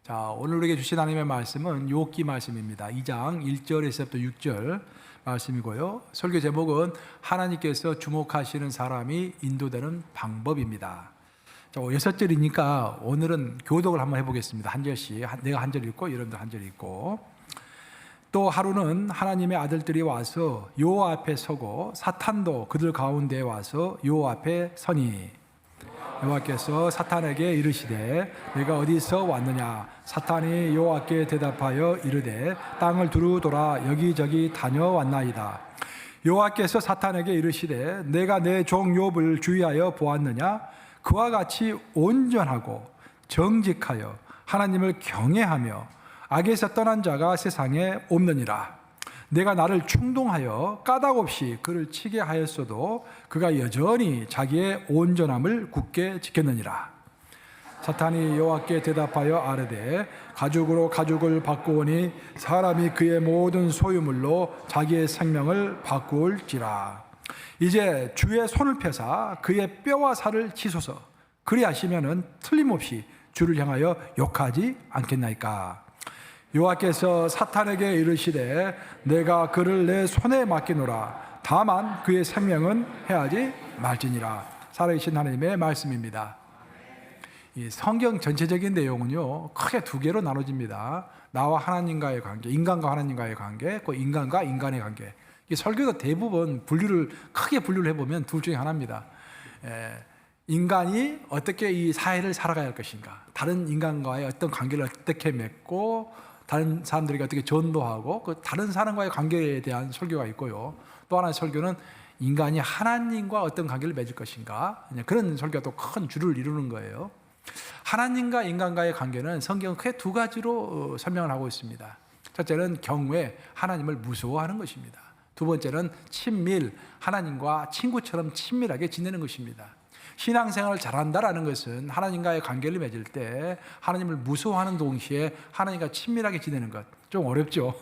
자, 오늘 우리에게 주신 하나님의 말씀은 욥기 말씀입니다. 2장 1절에서부터 6절 말씀이고요. 설교 제목은 하나님께서 주목하시는 사람이 인도되는 방법입니다. 자, 6절이니까 오늘은 교독을 한번 해보겠습니다. 한 절씩. 내가 한 절 읽고 여러분들 한 절 읽고. 또 하루는 하나님의 아들들이 와서 요 앞에 서고 사탄도 그들 가운데에 와서 요 앞에 서니 여호와께서 사탄에게 이르시되 내가 어디서 왔느냐. 사탄이 여호와께 대답하여 이르되 땅을 두루 돌아 여기저기 다녀왔나이다. 여호와께서 사탄에게 이르시되 내가 내 종 욥을 주의하여 보았느냐. 그와 같이 온전하고 정직하여 하나님을 경외하며 악에서 떠난 자가 세상에 없느니라. 내가 나를 충동하여 까닭없이 그를 치게 하였어도 그가 여전히 자기의 온전함을 굳게 지켰느니라. 사탄이 여호와께 대답하여 아뢰되 가죽으로 가죽을 바꾸오니 사람이 그의 모든 소유물로 자기의 생명을 바꾸올지라. 이제 주의 손을 펴사 그의 뼈와 살을 치소서. 그리하시면은 틀림없이 주를 향하여 욕하지 않겠나이까. 여호와께서 사탄에게 이르시되 내가 그를 내 손에 맡기노라. 다만 그의 생명은 해하지 말지니라. 살아계신 하나님의 말씀입니다. 이 성경 전체적인 내용은요 크게 두 개로 나눠집니다. 나와 하나님과의 관계, 인간과 하나님과의 관계, 그 인간과 인간의 관계. 이 설교도 대부분 크게 분류를 해보면 둘 중에 하나입니다. 인간이 어떻게 이 사회를 살아가야 할 것인가, 다른 인간과의 어떤 관계를 어떻게 맺고 다른 사람들에게 어떻게 전도하고 그 다른 사람과의 관계에 대한 설교가 있고요. 또 하나의 설교는 인간이 하나님과 어떤 관계를 맺을 것인가, 그런 설교가 또 큰 줄을 이루는 거예요. 하나님과 인간과의 관계는 성경은 크게 두 가지로 설명을 하고 있습니다. 첫째는 경외, 하나님을 무서워하는 것입니다. 두 번째는 친밀, 하나님과 친구처럼 친밀하게 지내는 것입니다. 신앙생활을 잘한다라는 것은 하나님과의 관계를 맺을 때 하나님을 무서워하는 동시에 하나님과 친밀하게 지내는 것. 좀 어렵죠.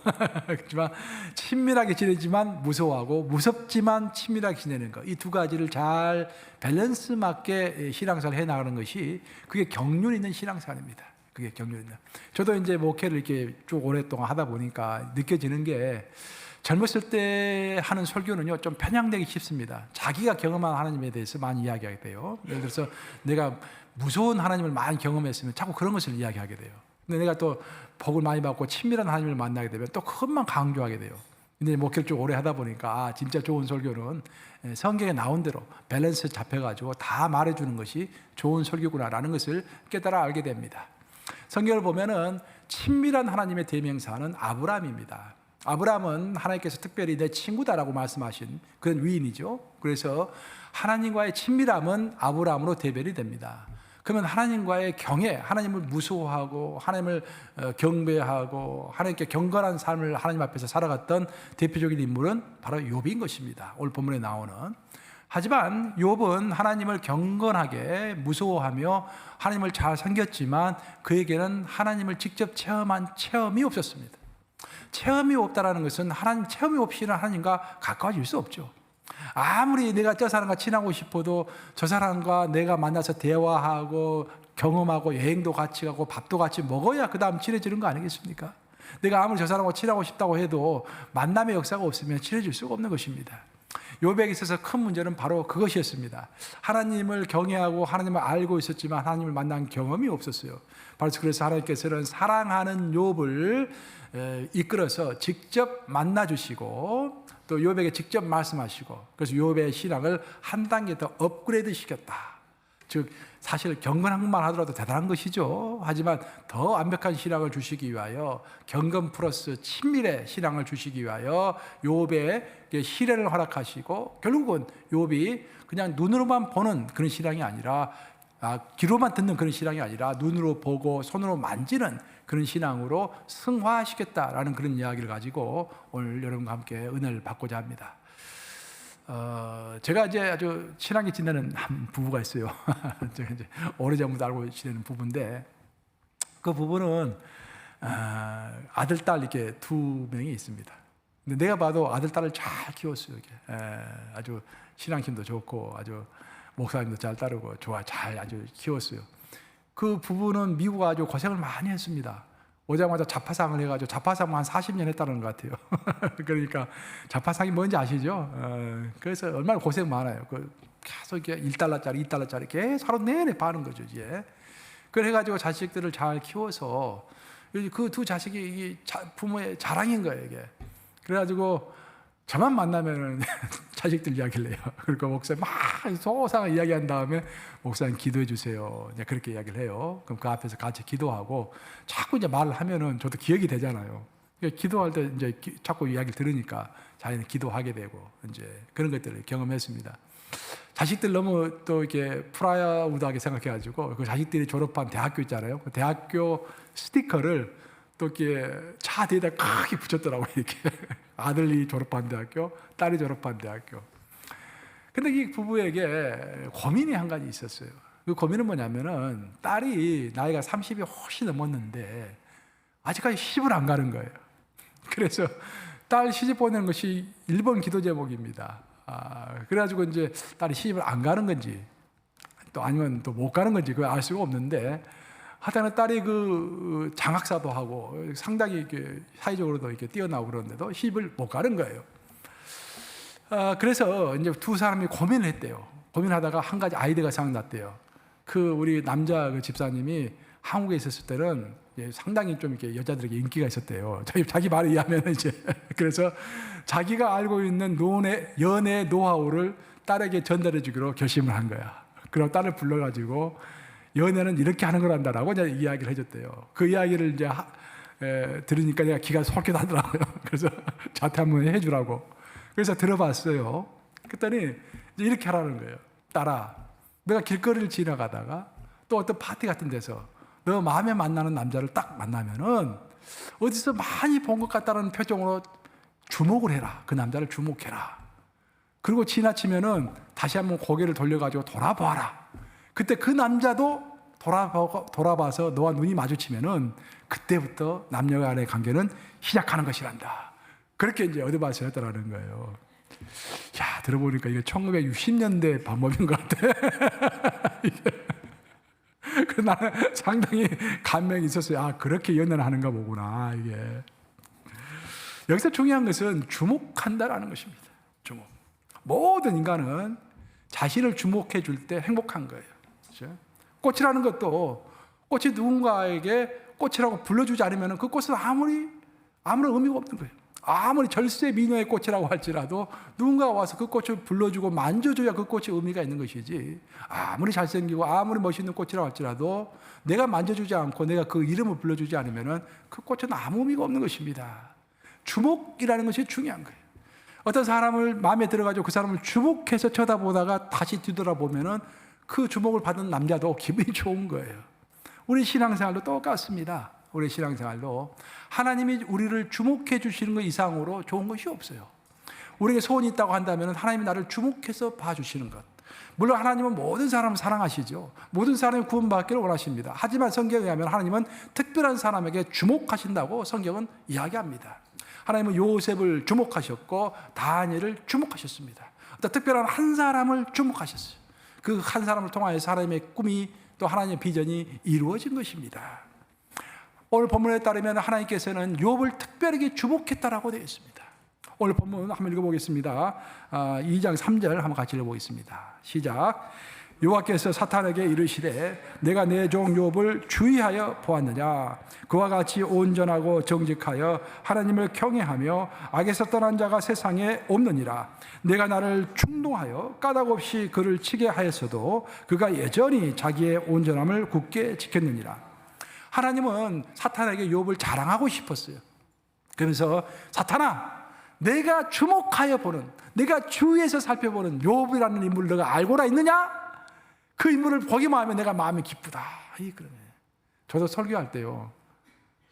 그렇지만 친밀하게 지내지만 무서워하고 무섭지만 친밀하게 지내는 것. 이 두 가지를 잘 밸런스 맞게 신앙생활을 해나가는 것이 그게 경륜 있는 신앙생활입니다. 그게 경륜 있는. 저도 이제 목회를 이렇게 쭉 오랫동안 하다 보니까 느껴지는 게 젊었을 때 하는 설교는요 좀 편향되기 쉽습니다. 자기가 경험한 하나님에 대해서 많이 이야기하게 돼요. 예를 들어서 내가 무서운 하나님을 많이 경험했으면 자꾸 그런 것을 이야기하게 돼요. 근데 내가 또 복을 많이 받고 친밀한 하나님을 만나게 되면 또 그것만 강조하게 돼요. 근데 목회를 좀 오래 하다 보니까 진짜 좋은 설교는 성경에 나온 대로 밸런스 잡혀가지고 다 말해주는 것이 좋은 설교구나라는 것을 깨달아 알게 됩니다. 성경을 보면은 친밀한 하나님의 대명사는 아브라함입니다. 아브라함은 하나님께서 특별히 내 친구다라고 말씀하신 그런 위인이죠. 그래서 하나님과의 친밀함은 아브라함으로 대변이 됩니다. 그러면 하나님과의 경외, 하나님을 무서워하고 하나님을 경배하고 하나님께 경건한 삶을 하나님 앞에서 살아갔던 대표적인 인물은 바로 욥인 것입니다. 오늘 본문에 나오는. 하지만 욥은 하나님을 경건하게 무서워하며 하나님을 잘 섬겼지만 그에게는 하나님을 직접 체험한 체험이 없었습니다. 체험이 없다라는 것은 체험이 없이는 하나님과 가까워질 수 없죠. 아무리 내가 저 사람과 친하고 싶어도 저 사람과 내가 만나서 대화하고 경험하고 여행도 같이 가고 밥도 같이 먹어야 그 다음 친해지는 거 아니겠습니까? 내가 아무리 저 사람과 친하고 싶다고 해도 만남의 역사가 없으면 친해질 수가 없는 것입니다. 욥에게 있어서 큰 문제는 바로 그것이었습니다. 하나님을 경외하고 하나님을 알고 있었지만 하나님을 만난 경험이 없었어요. 바로 그래서 하나님께서는 사랑하는 욥을 이끌어서 직접 만나주시고 또 욥에게 직접 말씀하시고 그래서 욥의 신앙을 한 단계 더 업그레이드 시켰다. 즉 사실 경건한것만 하더라도 대단한 것이죠. 하지만 더 완벽한 신앙을 주시기 위하여 경건 플러스 친밀의 신앙을 주시기 위하여 욥의 시련을 허락하시고 결국은 욥이 그냥 눈으로만 보는 그런 신앙이 아니라 귀로만 듣는 그런 신앙이 아니라 눈으로 보고 손으로 만지는 그런 신앙으로 승화시켰다라는 그런 이야기를 가지고 오늘 여러분과 함께 은혜를 받고자 합니다. 제가 이제 아주 친하게 지내는 한 부부가 있어요. 제가 이제 오래전부터 알고 지내는 부부인데 그 부부는 아들, 딸 이렇게 두 명이 있습니다. 근데 내가 봐도 아들, 딸을 잘 키웠어요. 이렇게. 아주 신앙심도 좋고 아주 목사님도 잘 따르고 잘 아주 키웠어요. 그 부부는 미국 아주 고생을 많이 했습니다. 오자마자 자파상을 해가지고 자파상만 한 40년 했다는 것 같아요. 그러니까 자파상이 뭔지 아시죠? 그래서 얼마나 고생 많아요. 계속 이렇게 1달러짜리, 2달러짜리 계속 하루 내내 파는 거죠, 이제. 그래가지고 자식들을 잘 키워서 그 두 자식이 부모의 자랑인 거예요, 이게. 그래가지고 저만 만나면은 자식들 이야기를 해요. 그러니까 목사님 막 소상하게 이야기한 다음에 목사님 기도해 주세요. 이제 그렇게 이야기를 해요. 그럼 그 앞에서 같이 기도하고 자꾸 이제 말을 하면은 저도 기억이 되잖아요. 그러니까 기도할 때 이제 자꾸 이야기를 들으니까 자기는 기도하게 되고 이제 그런 것들을 경험했습니다. 자식들 너무 또 이렇게 프라우드하게 생각해가지고 그 자식들이 졸업한 대학교 있잖아요. 그 대학교 스티커를 또 이렇게 차 뒤에다 크게 붙였더라고요. 이렇게 아들이 졸업한 대학교, 딸이 졸업한 대학교. 근데 이 부부에게 고민이 한 가지 있었어요. 그 고민은 뭐냐면은 딸이 나이가 30이 훨씬 넘었는데 아직까지 시집을 안 가는 거예요. 그래서 딸 시집 보내는 것이 1번 기도 제목입니다. 그래가지고 이제 딸이 시집을 안 가는 건지 또 아니면 또 못 가는 건지 그걸 알 수가 없는데 하여튼 딸이 그 장학사도 하고 상당히 이렇게 사회적으로도 이렇게 뛰어나고 그러는데도 시집을 못 가는 거예요. 그래서 이제 두 사람이 고민을 했대요. 고민하다가 한 가지 아이디어가 생각났대요. 그 우리 남자 그 집사님이 한국에 있었을 때는 상당히 좀 이렇게 여자들에게 인기가 있었대요. 자기 말에 의하면 이제 그래서 자기가 알고 있는 연애 노하우를 딸에게 전달해 주기로 결심을 한 거야. 그럼 딸을 불러가지고 연애는 이렇게 하는 거란다라고 이제 이야기를 해줬대요. 그 이야기를 이제 들으니까 내가 기가 솔깃하더라고요. 그래서 자퇴 한번 해주라고. 그래서 들어봤어요. 그랬더니 이제 이렇게 하라는 거예요. 딸아, 내가 길거리를 지나가다가 또 어떤 파티 같은 데서 너 마음에 만나는 남자를 딱 만나면은 어디서 많이 본 것 같다는 표정으로 주목을 해라. 그 남자를 주목해라. 그리고 지나치면은 다시 한번 고개를 돌려가지고 돌아봐라. 그때 그 남자도 돌아봐서 너와 눈이 마주치면은 그때부터 남녀 간의 관계는 시작하는 것이란다. 그렇게 이제 어드바이스를 했다라는 거예요. 야, 들어보니까 이게 1960년대 방법인 것 같아. 그 나는 상당히 감명이 있었어요. 그렇게 연애를 하는가 보구나, 이게. 여기서 중요한 것은 주목한다라는 것입니다. 주목. 모든 인간은 자신을 주목해 줄 때 행복한 거예요. 그렇죠? 꽃이라는 것도 꽃이 누군가에게 꽃이라고 불러주지 않으면 그 꽃은 아무런 의미가 없는 거예요. 아무리 절세 미녀의 꽃이라고 할지라도 누군가가 와서 그 꽃을 불러주고 만져줘야 그 꽃이 의미가 있는 것이지, 아무리 잘생기고 아무리 멋있는 꽃이라고 할지라도 내가 만져주지 않고 내가 그 이름을 불러주지 않으면 그 꽃은 아무 의미가 없는 것입니다. 주목이라는 것이 중요한 거예요. 어떤 사람을 마음에 들어가지고 그 사람을 주목해서 쳐다보다가 다시 뒤돌아보면은 그 주목을 받은 남자도 기분이 좋은 거예요. 우리 신앙생활도 똑같습니다. 우리 신앙생활도 하나님이 우리를 주목해 주시는 것 이상으로 좋은 것이 없어요. 우리에게 소원이 있다고 한다면 하나님이 나를 주목해서 봐주시는 것. 물론 하나님은 모든 사람을 사랑하시죠. 모든 사람이 구원받기를 원하십니다. 하지만 성경에 의하면 하나님은 특별한 사람에게 주목하신다고 성경은 이야기합니다. 하나님은 요셉을 주목하셨고 다니엘을 주목하셨습니다. 어떤 특별한 한 사람을 주목하셨어요. 그 한 사람을 통하여서 하나님의 꿈이 또 하나님의 비전이 이루어진 것입니다. 오늘 본문에 따르면 하나님께서는 욥을 특별하게 주목했다라고 되어 있습니다. 오늘 본문 한번 읽어보겠습니다. 2장 3절 한번 같이 읽어보겠습니다. 시작. 여호와께서 사탄에게 이르시되 내가 내 종 욥을 주의하여 보았느냐. 그와 같이 온전하고 정직하여 하나님을 경외하며 악에서 떠난 자가 세상에 없느니라. 내가 나를 충동하여 까닭없이 그를 치게 하였어도 그가 여전히 자기의 온전함을 굳게 지켰느니라. 하나님은 사탄에게 욥을 자랑하고 싶었어요. 그러면서 사탄아, 내가 주목하여 보는, 내가 주위에서 살펴보는 욥이라는 인물을 너가 알고나 있느냐? 그 인물을 보기만 하면 내가 마음이 기쁘다. 그러네. 저도 설교할 때요.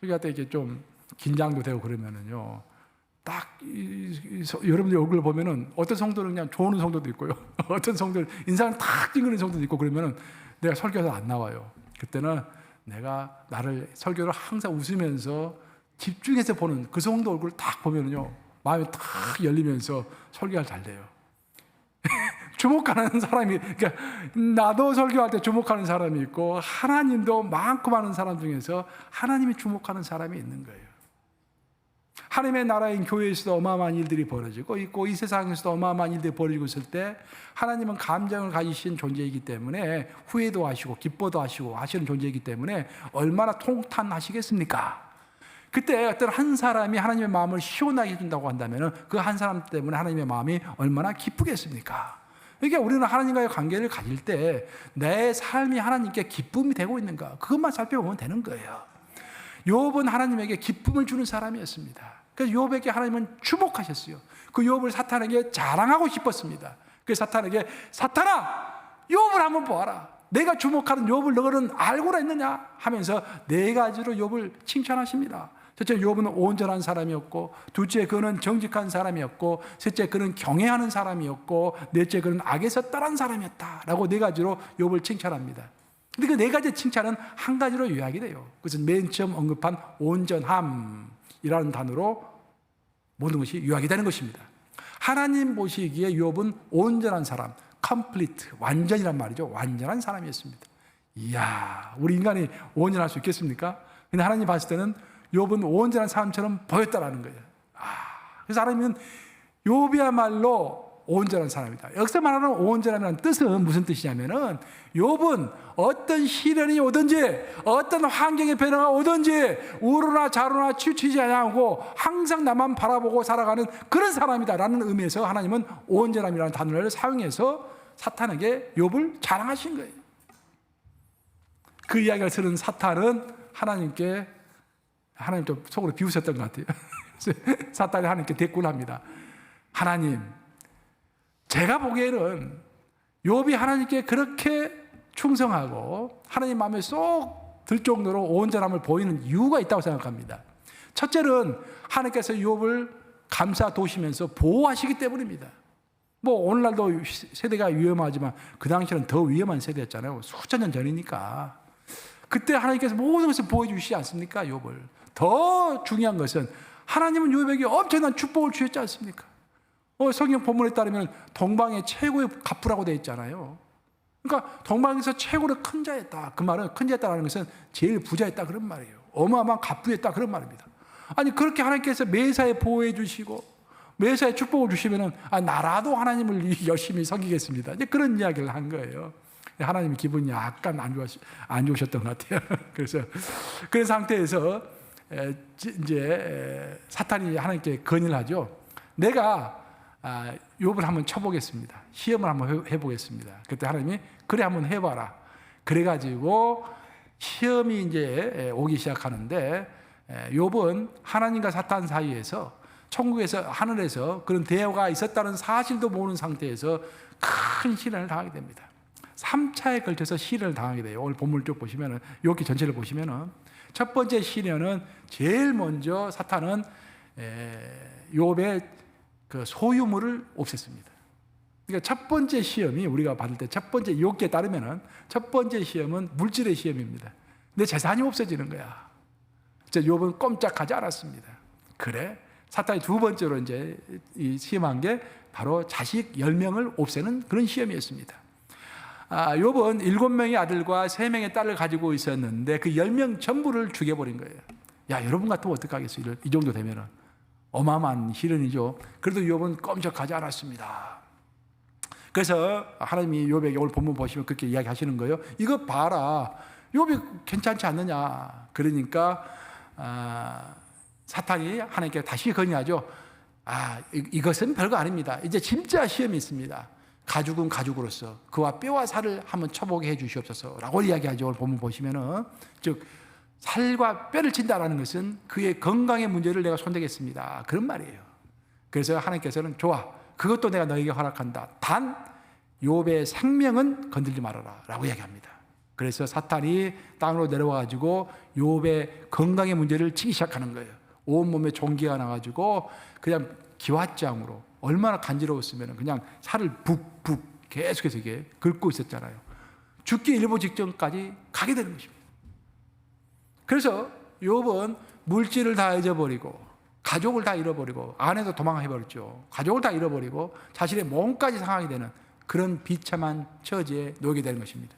설교할 때 이렇게 좀 긴장도 되고 그러면은요. 딱 여러분들 얼굴을 보면은 어떤 성도는 그냥 좋은 성도도 있고요. 어떤 성도는 인상을 탁 찡그리는 성도도 있고 그러면은 내가 설교에서 안 나와요. 그때는 내가 나를 설교를 항상 웃으면서 집중해서 보는 그 성도 얼굴을 딱 보면은요. 마음이 탁 열리면서 설교가 잘 돼요. 주목하는 사람이, 그러니까 나도 설교할 때 주목하는 사람이 있고 하나님도 많고 많은 사람 중에서 하나님이 주목하는 사람이 있는 거예요. 하나님의 나라인 교회에서도 어마어마한 일들이 벌어지고 있고 이 세상에서도 어마어마한 일들이 벌어지고 있을 때 하나님은 감정을 가지신 존재이기 때문에 후회도 하시고 기뻐도 하시고 하시는 존재이기 때문에 얼마나 통탄하시겠습니까? 그때 어떤 한 사람이 하나님의 마음을 시원하게 해준다고 한다면 그 한 사람 때문에 하나님의 마음이 얼마나 기쁘겠습니까? 그러니까 우리는 하나님과의 관계를 가질 때 내 삶이 하나님께 기쁨이 되고 있는가 그것만 살펴보면 되는 거예요. 욥은 하나님에게 기쁨을 주는 사람이었습니다. 그래서 욥에게 하나님은 주목하셨어요. 그 욥을 사탄에게 자랑하고 싶었습니다. 그래서 사탄에게 사탄아 욥을 한번 보아라. 내가 주목하는 욥을 너는 알고나 있느냐 하면서 네 가지로 욥을 칭찬하십니다. 첫째, 욥은 온전한 사람이었고, 둘째, 그는 정직한 사람이었고, 셋째, 그는 경외하는 사람이었고, 넷째, 그는 악에서 떠난 사람이었다라고 네 가지로 욥을 칭찬합니다. 근데 그 네 가지 칭찬은 한 가지로 요약이 돼요. 그것은 맨 처음 언급한 온전함이라는 단어로 모든 것이 요약이 되는 것입니다. 하나님 보시기에 욥은 온전한 사람, complete, 완전이란 말이죠. 완전한 사람이었습니다. 이야, 우리 인간이 온전할 수 있겠습니까? 근데 하나님 봤을 때는 욥은 온전한 사람처럼 보였다라는 거예요. 그래서 하나님은 욥이야말로 온전한 사람이다. 여기서 말하는 온전함이라는 뜻은 무슨 뜻이냐면은 욥은 어떤 시련이 오든지 어떤 환경의 변화가 오든지 우로나 좌로나 치우치지 않고 항상 나만 바라보고 살아가는 그런 사람이다라는 의미에서 하나님은 온전함이라는 단어를 사용해서 사탄에게 욥을 자랑하신 거예요. 그 이야기를 들은 사탄은 하나님께 하나님 좀 속으로 비웃었던 것 같아요. 사탄이 하나님께 대꾸를 합니다. 하나님, 제가 보기에는 욥이 하나님께 그렇게 충성하고 하나님 마음에 쏙 들 정도로 온전함을 보이는 이유가 있다고 생각합니다. 첫째는 하나님께서 욥을 감싸도시면서 보호하시기 때문입니다. 뭐 오늘날도 세대가 위험하지만 그 당시에는 더 위험한 세대였잖아요. 수천 년 전이니까. 그때 하나님께서 모든 것을 보호해 주시지 않습니까? 욥을. 더 중요한 것은 하나님은 욥에게 엄청난 축복을 주셨지 않습니까? 성경 본문에 따르면 동방의 최고의 갑부라고 되어 있잖아요. 그러니까 동방에서 최고로 큰 자였다. 그 말은 큰 자였다는 것은 제일 부자였다 그런 말이에요. 어마어마한 갑부였다 그런 말입니다. 아니 그렇게 하나님께서 매사에 보호해 주시고 매사에 축복을 주시면은 나라도 하나님을 열심히 섬기겠습니다. 이제 그런 이야기를 한 거예요. 하나님이 기분이 약간 안 좋으셨던 것 같아요. 그래서 그런 상태에서 이제 사탄이 하나님께 건의를 하죠. 내가 욥을 한번 쳐보겠습니다. 시험을 한번 해보겠습니다. 그때 하나님이 그래 한번 해봐라. 그래가지고 시험이 이제 오기 시작하는데 욥은 하나님과 사탄 사이에서 천국에서 하늘에서 그런 대화가 있었다는 사실도 모르는 상태에서 큰 시련을 당하게 됩니다. 3차에 걸쳐서 시련을 당하게 돼요. 오늘 본문을 쭉 보시면은 욥기 전체를 보시면은 첫 번째 시련은 제일 먼저 사탄은 욥의 그 소유물을 없앴습니다. 그러니까 첫 번째 시험이 우리가 받을 때 첫 번째 욥기에 따르면은 첫 번째 시험은 물질의 시험입니다. 내 재산이 없어지는 거야. 욥은 꼼짝하지 않았습니다. 그래? 사탄이 두 번째로 이제 이 시험한 게 바로 자식 10명을 없애는 그런 시험이었습니다. 욥은 7명의 아들과 3명의 딸을 가지고 있었는데 그 10명 전부를 죽여버린 거예요. 야, 여러분 같으면 어떡하겠어요? 이 정도 되면은. 어마어마한 시련이죠. 그래도 욥은 꼼짝하지 않았습니다. 그래서 하나님이 욥에게 오늘 본문 보시면 그렇게 이야기하시는 거예요. 이거 봐라. 욥이 괜찮지 않느냐. 그러니까 사탄이 하나님께 다시 건의하죠. 이것은 별거 아닙니다. 이제 진짜 시험이 있습니다. 가죽은 가죽으로서 그와 뼈와 살을 한번 쳐보게 해 주시옵소서 라고 이야기하죠. 오늘 본문 보시면은 즉 살과 뼈를 친다라는 것은 그의 건강의 문제를 내가 손대겠습니다. 그런 말이에요. 그래서 하나님께서는 좋아. 그것도 내가 너에게 허락한다. 단 욥의 생명은 건들지 말아라 라고 이야기합니다. 그래서 사탄이 땅으로 내려와가지고 욥의 건강의 문제를 치기 시작하는 거예요. 온몸에 종기가 나가지고 그냥 기왓장으로 얼마나 간지러웠으면 그냥 살을 북북 계속해서 이게 긁고 있었잖아요. 죽기 일보 직전까지 가게 되는 것입니다. 그래서 욥은 물질을 다 잊어버리고 가족을 다 잃어버리고 아내도 도망해버렸죠. 가족을 다 잃어버리고 자신의 몸까지 상하게 되는 그런 비참한 처지에 놓이게 되는 것입니다.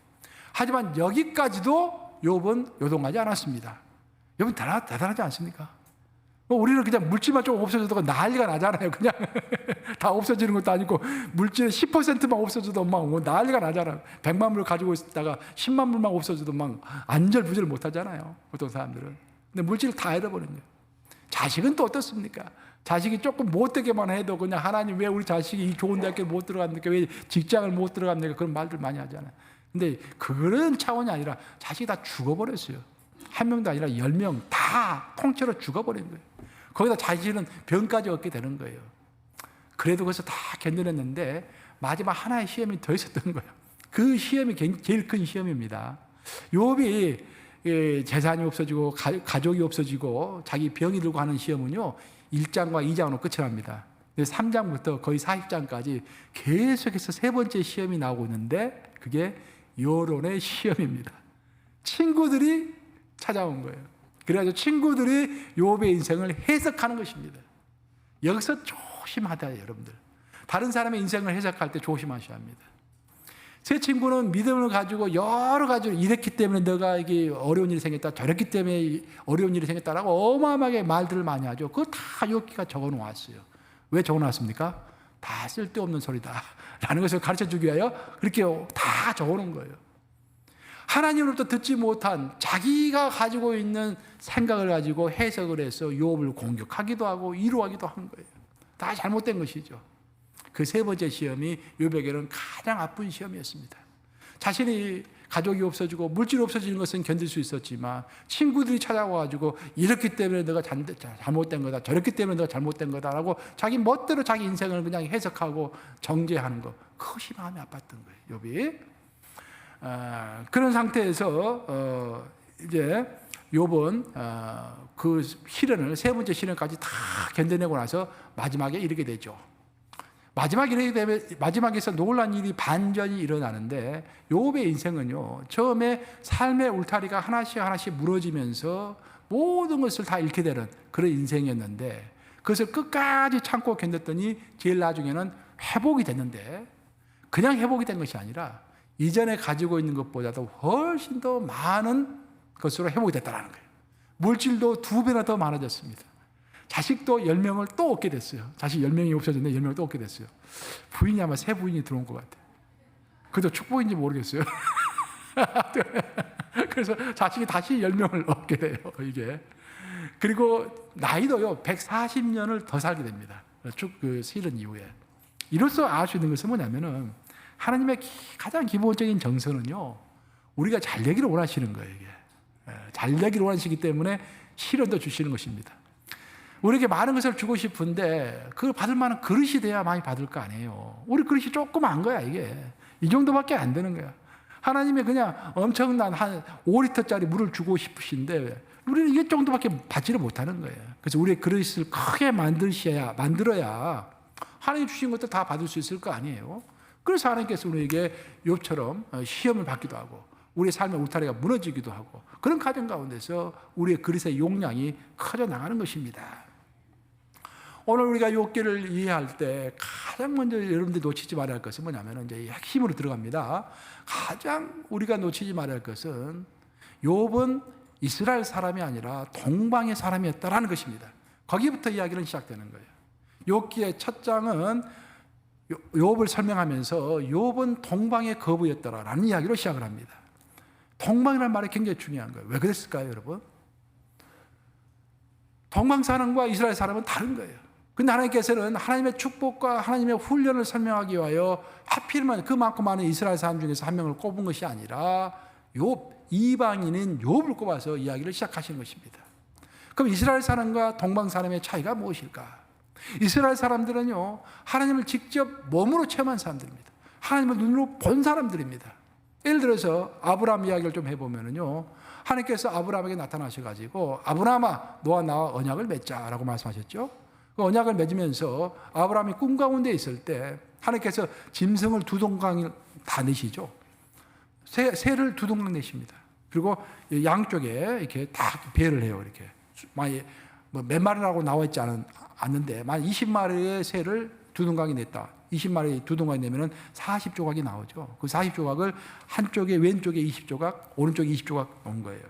하지만 여기까지도 욥은 요동하지 않았습니다. 욥은 대단하지 않습니까? 우리는 그냥 물질만 조금 없어져도 난리가 나잖아요. 그냥 다 없어지는 것도 아니고 물질의 10%만 없어져도 막 난리가 나잖아요. 100만 불을 가지고 있다가 10만 불만 없어져도 막 안절부절 못하잖아요. 보통 사람들은. 근데 물질을 다 잃어버린 거예요. 자식은 또 어떻습니까? 자식이 조금 못되게만 해도 그냥 하나님 왜 우리 자식이 이 좋은 대학교를 못 들어갑니까? 왜 직장을 못 들어갑니까? 그런 말들 많이 하잖아요. 근데 그런 차원이 아니라 자식이 다 죽어버렸어요. 한 명도 아니라 10명 다 통째로 죽어버린 거예요. 거기다 자신은 병까지 얻게 되는 거예요. 그래도 그래서 다 견뎌냈는데 마지막 하나의 시험이 더 있었던 거예요. 그 시험이 제일 큰 시험입니다. 욥이 재산이 없어지고 가족이 없어지고 자기 병이 들고 하는 시험은요 1장과 2장으로 끝이 납니다. 3장부터 거의 40장까지 계속해서 세 번째 시험이 나오고 있는데 그게 여론의 시험입니다. 친구들이 찾아온 거예요. 그래가지고 친구들이 욥의 인생을 해석하는 것입니다. 여기서 조심하다 여러분들. 다른 사람의 인생을 해석할 때 조심하셔야 합니다. 세 친구는 믿음을 가지고 여러 가지로 이랬기 때문에 너가 이게 어려운 일이 생겼다, 저랬기 때문에 어려운 일이 생겼다라고 어마어마하게 말들을 많이 하죠. 그거 다 욥기가 적어놓았어요. 왜 적어놨습니까? 다 쓸데없는 소리다 라는 것을 가르쳐주기 위하여 그렇게 다 적어놓은 거예요. 하나님으로부터 듣지 못한 자기가 가지고 있는 생각을 가지고 해석을 해서 욥을 공격하기도 하고 위로하기도 한 거예요. 다 잘못된 것이죠. 그 세 번째 시험이 욥에게는 가장 아픈 시험이었습니다. 자신이 가족이 없어지고 물질이 없어지는 것은 견딜 수 있었지만 친구들이 찾아와가지고 이렇기 때문에 너가 잘못된 거다, 저렇기 때문에 너가 잘못된 거다라고 자기 멋대로 자기 인생을 그냥 해석하고 정죄하는 것, 그것이 마음이 아팠던 거예요, 욥이. 그런 상태에서 이제 욥은 그 시련을 세 번째 시련까지 다 견뎌내고 나서 마지막에 이르게 되죠. 마지막에서 놀란 일이 반전이 일어나는데 욥의 인생은요 처음에 삶의 울타리가 하나씩 무너지면서 모든 것을 다 잃게 되는 그런 인생이었는데 그것을 끝까지 참고 견뎠더니 제일 나중에는 회복이 됐는데 그냥 회복이 된 것이 아니라 이전에 가지고 있는 것보다도 훨씬 더 많은 것으로 회복이 됐다는 거예요. 물질도 2배나 더 많아졌습니다. 자식도 10명을 또 얻게 됐어요. 자식 10명이 없어졌는데 10명을 또 얻게 됐어요. 부인이 아마 새 부인이 들어온 것 같아요. 그래도 축복인지 모르겠어요. 그래서 자식이 다시 10명을 얻게 돼요. 이게. 그리고 나이도요 140년을 더 살게 됩니다. 그 실은 이후에. 이로써 알 수 있는 것은 뭐냐면은 하나님의 가장 기본적인 정서는요 우리가 잘 되기를 원하시는 거예요. 이게. 잘 되기를 원하시기 때문에 시련도 주시는 것입니다. 우리에게 많은 것을 주고 싶은데 그걸 받을 만한 그릇이 돼야 많이 받을 거 아니에요. 우리 그릇이 조그만 거야 이게. 이 정도밖에 안 되는 거야. 하나님이 그냥 엄청난 한 5리터짜리 물을 주고 싶으신데 우리는 이 정도밖에 받지를 못하는 거예요. 그래서 우리의 그릇을 크게 만들어야 하나님 주신 것도 다 받을 수 있을 거 아니에요. 그래서 하나님께서 우리에게 욥처럼 시험을 받기도 하고 우리의 삶의 울타리가 무너지기도 하고 그런 과정 가운데서 우리의 그릇의 용량이 커져 나가는 것입니다. 오늘 우리가 욥기를 이해할 때 가장 먼저 여러분들이 놓치지 말아야 할 것은 뭐냐면 이제 핵심으로 들어갑니다. 가장 우리가 놓치지 말아야 할 것은 욥은 이스라엘 사람이 아니라 동방의 사람이었다라는 것입니다. 거기부터 이야기는 시작되는 거예요. 욥기의 첫 장은 욥을 설명하면서 욥은 동방의 거부였더라라는 이야기로 시작을 합니다. 동방이라는 말이 굉장히 중요한 거예요. 왜 그랬을까요, 여러분? 동방 사람과 이스라엘 사람은 다른 거예요. 근데 하나님께서는 하나님의 축복과 하나님의 훈련을 설명하기 위하여 하필이면 그만큼 많은 이스라엘 사람 중에서 한 명을 꼽은 것이 아니라 욥, 이방인인 욥을 꼽아서 이야기를 시작하시는 것입니다. 그럼 이스라엘 사람과 동방 사람의 차이가 무엇일까? 이스라엘 사람들은요 하나님을 직접 몸으로 체험한 사람들입니다. 하나님을 눈으로 본 사람들입니다. 예를 들어서 아브라함 이야기를 좀 해보면요 하나님께서 아브라함에게 나타나셔가지고 아브라함아 너와 나와 언약을 맺자라고 말씀하셨죠. 그 언약을 맺으면서 아브라함이 꿈 가운데 있을 때 하나님께서 짐승을 2동강 다 내시죠. 새를 2동강 내십니다. 그리고 양쪽에 이렇게 다 배를 해요. 이렇게 많이 몇 마리라고 나와 있지 않는데 만 20마리의 새를 2동강이 냈다. 20마리 두 동강이 내면은 40조각이 나오죠. 그 40조각을 한쪽에 왼쪽에 20조각, 오른쪽에 20조각 놓은 거예요.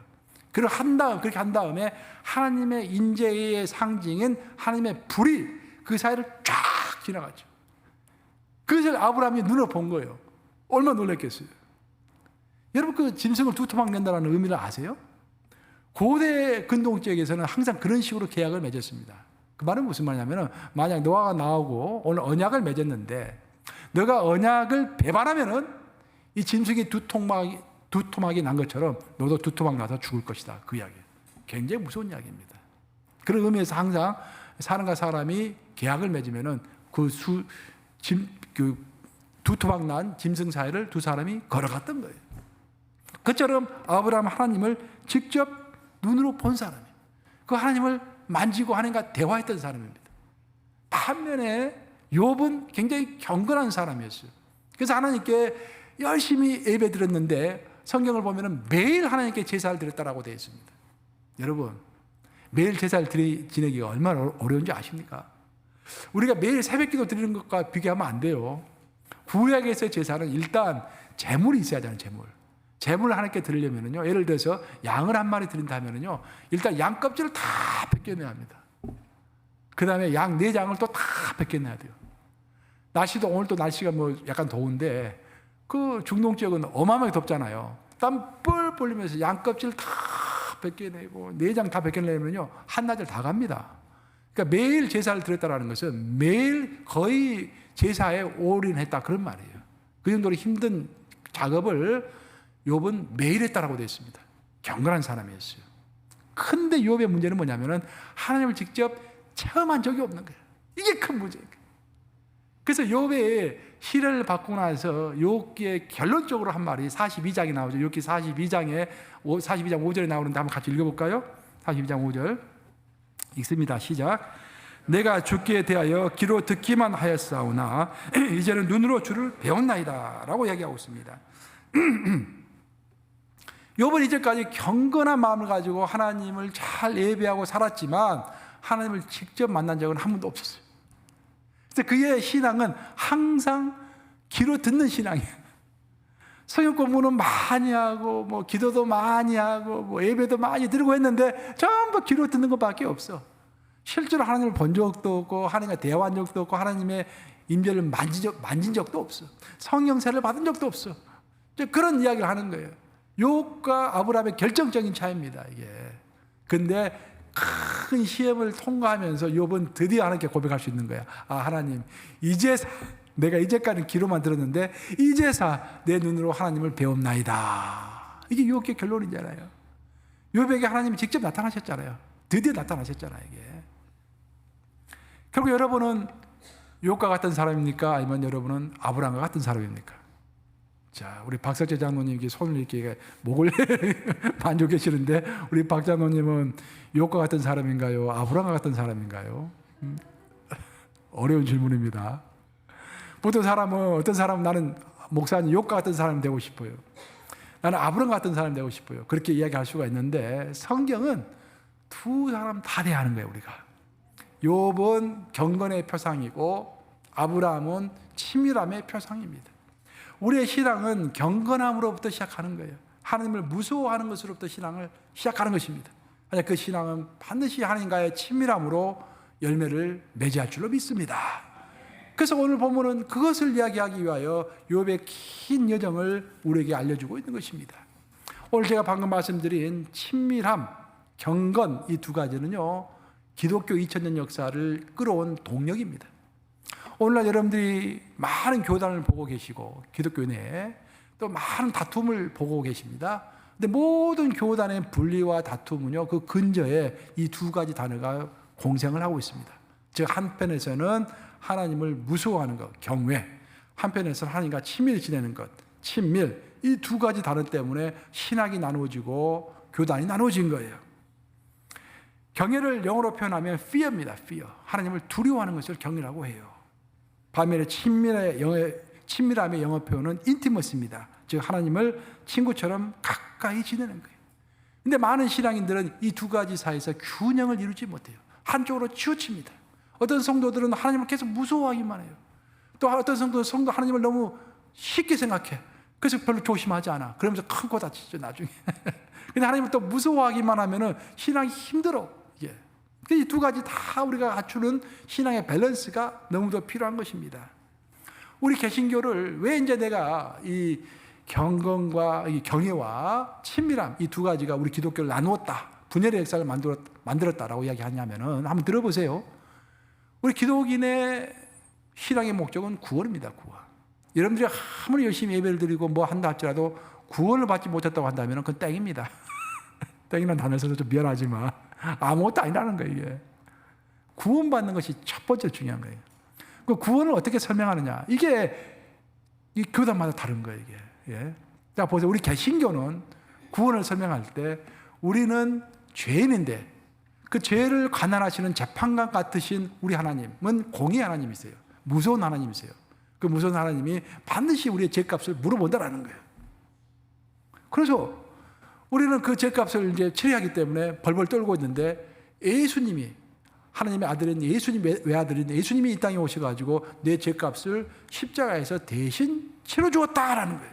그렇게 한 다음에 하나님의 인재의 상징인 하나님의 불이 그 사이를 쫙 지나갔죠. 그것을 아브라함이 눈으로 본 거예요. 얼마나 놀랐겠어요. 여러분, 그 짐승을 두 토막 낸다는 의미를 아세요? 고대 근동 지역에서는 항상 그런 식으로 계약을 맺었습니다. 그 말은 무슨 말이냐면, 만약 노아가 나오고 오늘 언약을 맺었는데 너가 언약을 배반하면은 이 짐승이 두 토막이 난 것처럼 너도 두 토막 나서 죽을 것이다. 그 이야기. 굉장히 무서운 이야기입니다. 그런 의미에서 항상 사람과 사람이 계약을 맺으면은 두 토막 난 짐승 사이를 두 사람이 걸어갔던 거예요. 그처럼 아브라함 하나님을 직접 눈으로 본 사람이에요. 그 하나님을 만지고 하나님과 대화했던 사람입니다. 반면에 욥은 굉장히 경건한 사람이었어요. 그래서 하나님께 열심히 예배드렸는데 성경을 보면 매일 하나님께 제사를 드렸다라고 되어 있습니다. 여러분, 매일 제사를 지내기가 얼마나 어려운지 아십니까? 우리가 매일 새벽기도 드리는 것과 비교하면 안 돼요. 구약에서의 제사는 일단 재물이 있어야 하잖아요. 재물을 하나님께 드리려면요, 예를 들어서 양을 한 마리 드린다면요, 일단 양 껍질을 다 벗겨내야 합니다. 그 다음에 양 4장을 또 다 벗겨내야 돼요. 날씨도 오늘 또 날씨가 뭐 약간 더운데 그 중동 지역은 어마어마하게 덥잖아요. 땀 뻘뻘 흘리면서 양 껍질 다 벗겨내고 4장 다 벗겨내면요, 한나절 다 갑니다. 그러니까 매일 제사를 드렸다라는 것은 매일 거의 제사에 올인했다 그런 말이에요. 그 정도로 힘든 작업을 욥은 매일 했다라고 되어 있습니다. 경건한 사람이었어요. 근데 욥의 문제는 뭐냐면은 하나님을 직접 체험한 적이 없는 거예요. 이게 큰 문제예요. 그래서 욥의 시를 받고 나서 욥기에 결론적으로 한 말이 42장이 나오죠. 욥기 42장 5절에 나오는데 한번 같이 읽어볼까요? 42장 5절 읽습니다. 시작. 내가 주께 대하여 귀로 듣기만 하였사오나 이제는 눈으로 주를 배웠나이다 라고 이야기하고 있습니다. 욥은 이제까지 경건한 마음을 가지고 하나님을 잘 예배하고 살았지만 하나님을 직접 만난 적은 한 번도 없었어요. 그래서 그의 신앙은 항상 귀로 듣는 신앙이에요. 성경 공부는 많이 하고 뭐 기도도 많이 하고 뭐 예배도 많이 드리고 했는데 전부 귀로 듣는 것밖에 없어. 실제로 하나님을 본 적도 없고 하나님과 대화한 적도 없고 하나님의 임재를 만진 적도 없어. 성령세를 받은 적도 없어. 그런 이야기를 하는 거예요. 욥과 아브라함의 결정적인 차이입니다, 이게. 근데 큰 시험을 통과하면서 욥은 드디어 하나님께 고백할 수 있는 거야. 아, 하나님, 내가 이제까지 귀로만 들었는데 이제사 내 눈으로 하나님을 배웠나이다. 이게 욥의 결론이잖아요. 욥에게 하나님이 직접 나타나셨잖아요. 드디어 나타나셨잖아요, 이게. 결국 여러분은 욥과 같은 사람입니까? 아니면 여러분은 아브라함과 같은 사람입니까? 자, 우리 박석재 장로님 손을 이렇게 목을 만져 계시는데 우리 박 장로님은 욥과 같은 사람인가요? 아브라함과 같은 사람인가요? 어려운 질문입니다. 보통 어떤 사람은 나는 목사님 욥과 같은 사람 되고 싶어요. 나는 아브라함 같은 사람 되고 싶어요. 그렇게 이야기할 수가 있는데 성경은 두 사람 다 대하는 거예요, 우리가. 욥은 경건의 표상이고 아브라함은 치밀함의 표상입니다. 우리의 신앙은 경건함으로부터 시작하는 거예요. 하나님을 무서워하는 것으로부터 신앙을 시작하는 것입니다. 그 신앙은 반드시 하나님과의 친밀함으로 열매를 맺을 줄로 믿습니다. 그래서 오늘 본문은 그것을 이야기하기 위하여 욥의 긴 여정을 우리에게 알려주고 있는 것입니다. 오늘 제가 방금 말씀드린 친밀함, 경건 이 두 가지는요, 기독교 2000년 역사를 끌어온 동력입니다. 오늘날 여러분들이 많은 교단을 보고 계시고 기독교 내에 또 많은 다툼을 보고 계십니다. 근데 모든 교단의 분리와 다툼은요, 그 근저에 이 두 가지 단어가 공생을 하고 있습니다. 즉 한편에서는 하나님을 무서워하는 것, 경외, 한편에서는 하나님과 친밀히 지내는 것, 친밀, 이 두 가지 단어 때문에 신학이 나누어지고 교단이 나누어진 거예요. 경외를 영어로 표현하면 fear입니다. fear. 하나님을 두려워하는 것을 경외라고 해요. 반면에 친밀함의 영어 표현은 intimacy입니다. 즉 하나님을 친구처럼 가까이 지내는 거예요. 근데 많은 신앙인들은 이 두 가지 사이에서 균형을 이루지 못해요. 한쪽으로 치우칩니다. 어떤 성도들은 하나님을 계속 무서워하기만 해요. 또 어떤 성도 하나님을 너무 쉽게 생각해. 그래서 별로 조심하지 않아. 그러면서 큰 거 다치죠, 나중에. 근데 하나님을 또 무서워하기만 하면은 신앙이 힘들어. 예. 이 두 가지 다 우리가 갖추는 신앙의 밸런스가 너무도 필요한 것입니다. 우리 개신교를 왜 이제 내가 이 경건과 이 경외와 친밀함 이 두 가지가 우리 기독교를 나누었다, 분열의 역사를 만들었다라고 이야기하냐면은 한번 들어보세요. 우리 기독인의 신앙의 목적은 구원입니다. 구원. 여러분들이 아무리 열심히 예배를 드리고 뭐 한다 할지라도 구원을 받지 못했다고 한다면 그건 땡입니다. 땡이라는 단어 써서 좀 미안하지만 아무것도 아니라는 거예요. 이게 구원받는 것이 첫 번째 중요한 거예요. 그 구원을 어떻게 설명하느냐, 이게 이 교단마다 다른 거예요. 이게. 예. 자 보세요. 우리 개신교는 구원을 설명할 때 우리는 죄인인데 그 죄를 관할하시는 재판관 같으신 우리 하나님은 공의 하나님이세요. 무서운 하나님이세요. 그 무서운 하나님이 반드시 우리의 죄값을 물어본다라는 거예요. 그래서 우리는 그 죄값을 이제 치러야하기 때문에 벌벌 떨고 있는데, 예수님이, 하나님의 아들인 예수님, 외아들인 예수님이 이 땅에 오셔가지고 내 죄값을 십자가에서 대신 치러주었다라는 거예요.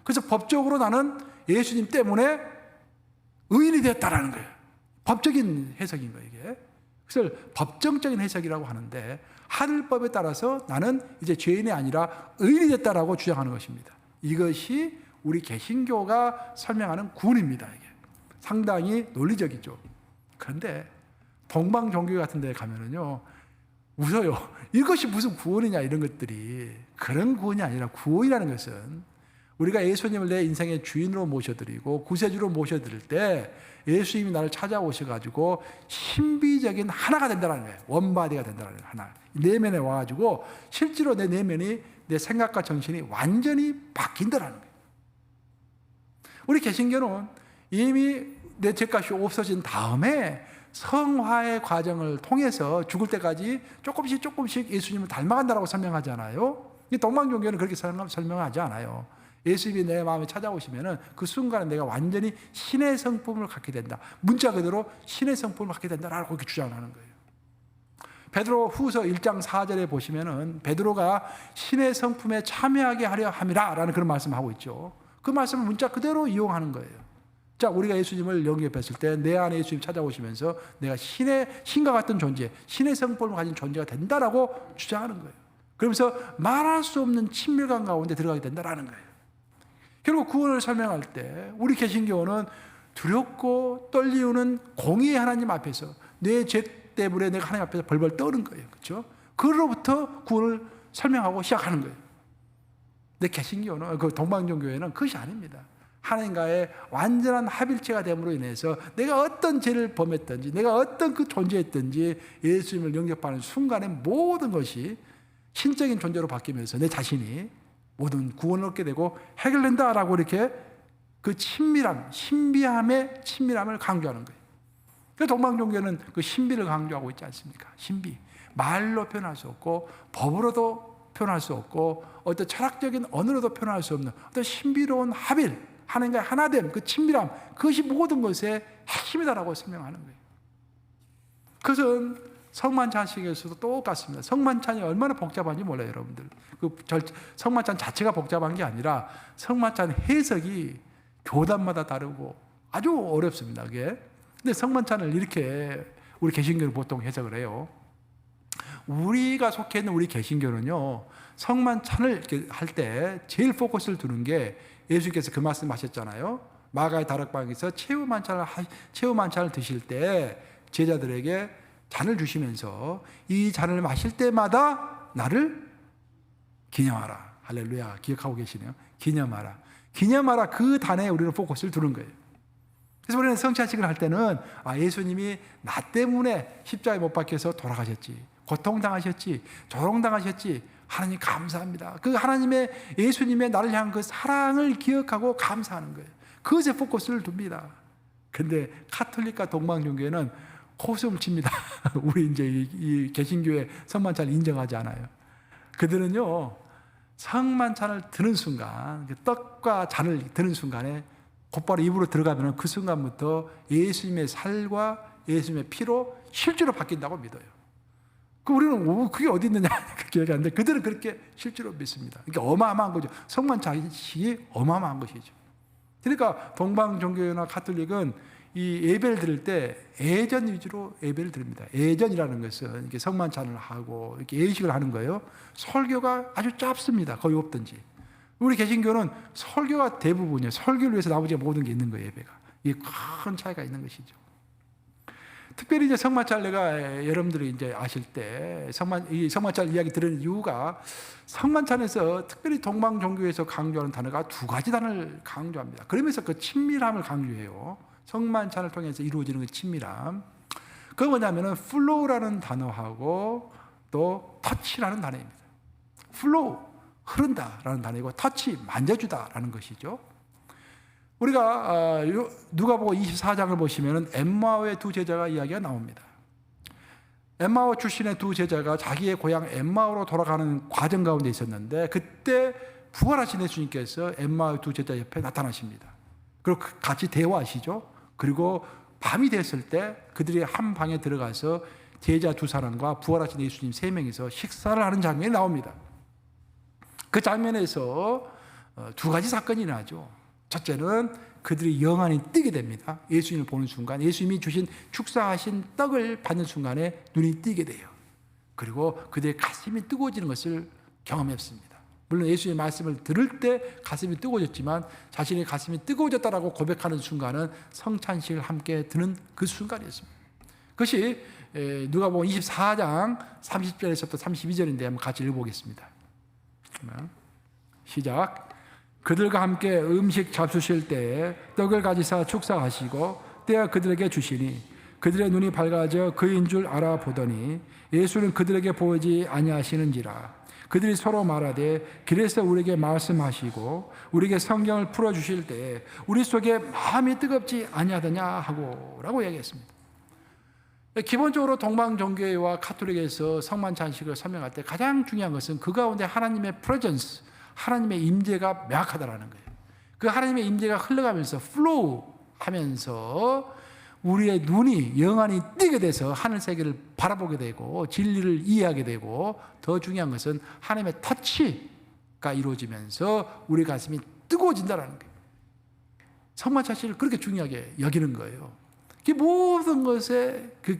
그래서 법적으로 나는 예수님 때문에 의인이 되었다라는 거예요. 법적인 해석인 거예요, 이게. 그래서 법정적인 해석이라고 하는데, 하늘법에 따라서 나는 이제 죄인이 아니라 의인이 됐다라고 주장하는 것입니다. 이것이 우리 개신교가 설명하는 구원입니다. 이게 상당히 논리적이죠. 그런데 동방 종교 같은 데 가면은요, 웃어요. 이것이 무슨 구원이냐, 이런 것들이. 그런 구원이 아니라, 구원이라는 것은 우리가 예수님을 내 인생의 주인으로 모셔드리고 구세주로 모셔드릴 때 예수님이 나를 찾아오셔가지고 신비적인 하나가 된다는 거예요. 원바디가 된다는 거예요. 하나. 내면에 와가지고 실제로 내 내면이, 내 생각과 정신이 완전히 바뀐다는 거예요. 우리 개신교는 이미 내 죄값이 없어진 다음에 성화의 과정을 통해서 죽을 때까지 조금씩 예수님을 닮아간다고 설명하잖아요. 동방종교는 그렇게 설명하지 않아요. 예수님이 내 마음에 찾아오시면은 그 순간에 내가 완전히 신의 성품을 갖게 된다. 문자 그대로 신의 성품을 갖게 된다라고 이렇게 주장하는 거예요. 베드로 후서 1장 4절에 보시면은 베드로가 신의 성품에 참여하게 하려 함이라라는 그런 말씀을 하고 있죠. 그 말씀을 문자 그대로 이용하는 거예요. 자, 우리가 예수님을 영접했을 때 내 안에 예수님 찾아오시면서 내가 신과 같은 존재, 신의 성품을 가진 존재가 된다라고 주장하는 거예요. 그러면서 말할 수 없는 친밀감 가운데 들어가게 된다라는 거예요. 결국 구원을 설명할 때 우리 개신교는 두렵고 떨리우는 공의의 하나님 앞에서 내 죄 때문에 내가 하나님 앞에서 벌벌 떠는 거예요. 그렇죠? 그로부터 구원을 설명하고 시작하는 거예요. 근데 개신교는, 그 동방종교회는 그것이 아닙니다. 하나님과의 완전한 합일체가 됨으로 인해서 내가 어떤 죄를 범했든지, 내가 어떤 그 존재했든지 예수님을 영접하는 순간에 모든 것이 신적인 존재로 바뀌면서 내 자신이 모든 구원을 얻게 되고 해결된다라고 이렇게 그 친밀함, 신비함의 친밀함을 강조하는 거예요. 그래서 동방종교는 그 신비를 강조하고 있지 않습니까? 신비. 말로 표현할 수 없고 법으로도 표현할 수 없고 어떤 철학적인 언어로도 표현할 수 없는 어떤 신비로운 합일, 하나님과의 하나됨, 그 친밀함, 그것이 모든 것의 핵심이다라고 설명하는 거예요. 그것은 성만찬식에서도 똑같습니다. 성만찬이 얼마나 복잡한지 몰라요, 여러분들. 성만찬 자체가 복잡한 게 아니라 성만찬 해석이 교단마다 다르고 아주 어렵습니다, 그게. 근데 성만찬을 이렇게 우리 개신교는 보통 해석을 해요. 우리가 속해 있는 우리 개신교는요, 성만찬을 할 때 제일 포커스를 두는 게 예수님께서 그 말씀 하셨잖아요. 마가의 다락방에서 최후 만찬을 드실 때 제자들에게 잔을 주시면서 이 잔을 마실 때마다 나를 기념하라. 할렐루야. 기억하고 계시네요. 기념하라. 기념하라. 그 단에 우리는 포커스를 두는 거예요. 그래서 우리는 성찬식을 할 때는 예수님이 나 때문에 십자가에 못 박혀서 돌아가셨지, 고통당하셨지, 조롱당하셨지, 하나님 감사합니다. 그 하나님의, 예수님의 나를 향한 그 사랑을 기억하고 감사하는 거예요. 그것에 포커스를 둡니다. 근데 카톨릭과 동방종교회는 코숨을 칩니다. 우리 이제 이 개신교회 성만찬을 인정하지 않아요. 그들은요, 성만찬을 드는 순간, 떡과 잔을 드는 순간에 곧바로 입으로 들어가면 그 순간부터 예수님의 살과 예수님의 피로 실제로 바뀐다고 믿어요. 우리는 그게 어디 있느냐 그렇게 얘기하는데 그들은 그렇게 실제로 믿습니다. 그러니까 어마어마한 거죠. 성만 자식이 어마어마한 것이죠. 그러니까 동방종교회나 가톨릭은 이 예배를 드릴 때 예전 위주로 예배를 드립니다. 예전이라는 것은 이렇게 성만찬을 하고 이렇게 예식을 하는 거예요. 설교가 아주 짧습니다. 거의 없든지. 우리 개신교는 설교가 대부분이에요. 설교를 위해서 나머지가 모든 게 있는 거예요. 예배가. 이게 큰 차이가 있는 것이죠. 특별히 이제 성만찬 내가 여러분들이 이제 아실 때 이 성만찬 이야기 들은 이유가 성만찬에서 특별히 동방종교에서 강조하는 단어가 두 가지 단어를 강조합니다. 그러면서 그 친밀함을 강조해요. 성만찬을 통해서 이루어지는 그 친밀함. 그건 뭐냐면은 flow라는 단어하고 또 touch라는 단어입니다. flow, 흐른다라는 단어이고 touch, 만져주다라는 것이죠. 우리가 누가복음 24장을 보시면은 엠마오의 두 제자가 이야기가 나옵니다. 엠마오 출신의 두 제자가 자기의 고향 엠마오로 돌아가는 과정 가운데 있었는데 그때 부활하신 예수님께서 엠마오의 두 제자 옆에 나타나십니다. 그리고 같이 대화하시죠. 그리고 밤이 됐을 때 그들이 한 방에 들어가서 제자 두 사람과 부활하신 예수님 세 명이서 식사를 하는 장면이 나옵니다. 그 장면에서 두 가지 사건이 나죠. 첫째는 그들이 영안이 뜨게 됩니다. 예수님을 보는 순간 예수님이 주신 축사하신 떡을 받는 순간에 눈이 뜨게 돼요. 그리고 그들의 가슴이 뜨거워지는 것을 경험했습니다. 물론 예수님의 말씀을 들을 때 가슴이 뜨거워졌지만 자신의 가슴이 뜨거워졌다라고 고백하는 순간은 성찬식을 함께 드는 그 순간이었습니다. 그것이 누가복음 24장 30절에서부터 32절인데 한번 같이 읽어보겠습니다. 시작. 그들과 함께 음식 잡수실 때에 떡을 가지사 축사하시고 떼어 그들에게 주시니 그들의 눈이 밝아져 그인 줄 알아보더니 예수는 그들에게 보이지 아니하시는지라. 그들이 서로 말하되 길에서 우리에게 말씀하시고 우리에게 성경을 풀어주실 때에 우리 속에 마음이 뜨겁지 아니하더냐 하고 라고 얘기했습니다. 기본적으로 동방종교회와 가톨릭에서 성만찬식을 설명할 때 가장 중요한 것은 그 가운데 하나님의 프레전스, 하나님의 임재가 명확하다라는 거예요. 그 하나님의 임재가 흘러가면서 플로우 하면서 우리의 눈이 영안이 뜨게 돼서 하늘 세계를 바라보게 되고 진리를 이해하게 되고 더 중요한 것은 하나님의 터치가 이루어지면서 우리 가슴이 뜨거워진다는 거예요. 성만찬식을 그렇게 중요하게 여기는 거예요. 그 모든 것의 그